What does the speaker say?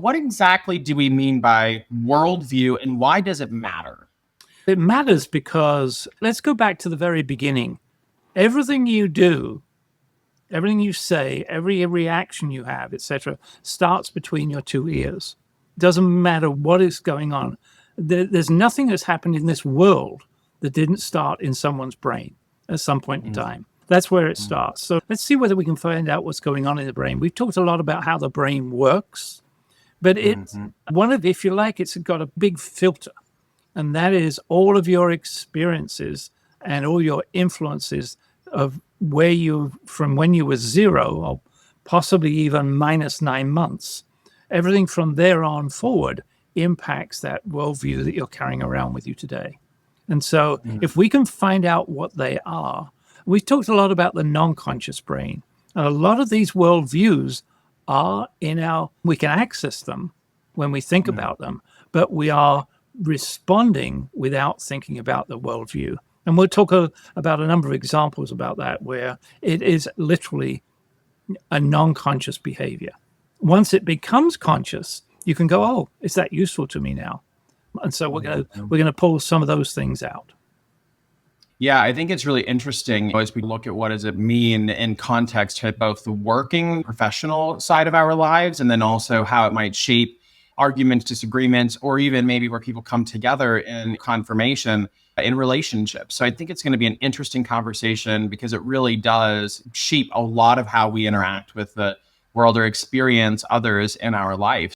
What exactly do we mean by worldview and why does it matter? It matters because let's go back to the very beginning. Everything you do, everything you say, every reaction you have, etc., starts between your two ears. Doesn't matter what is going on. There's nothing that's happened in this world that didn't start in someone's brain at some point in time. That's where it starts. So let's see whether we can find out what's going on in the brain. We've talked a lot about how the brain works, but it's one of, if you like, it's got a big filter, and that is all of your experiences and all your influences of where you, from when you were zero or possibly even minus 9 months, everything from there on forward impacts that worldview that you're carrying around with you today. And so if we can find out what they are, we've talked a lot about the non-conscious brain. And a lot of these worldviews are we can access them when we think about them, but we are responding without thinking about the worldview. And we'll talk about a number of examples about that, where it is literally a non-conscious behavior. Once it becomes conscious, you can go, oh, is that useful to me now? And so we're going to pull some of those things out. Yeah, I think it's really interesting as we look at what does it mean in context to both the working professional side of our lives and then also how it might shape arguments, disagreements, or even maybe where people come together in confirmation in relationships. So I think it's going to be an interesting conversation because it really does shape a lot of how we interact with the world or experience others in our life.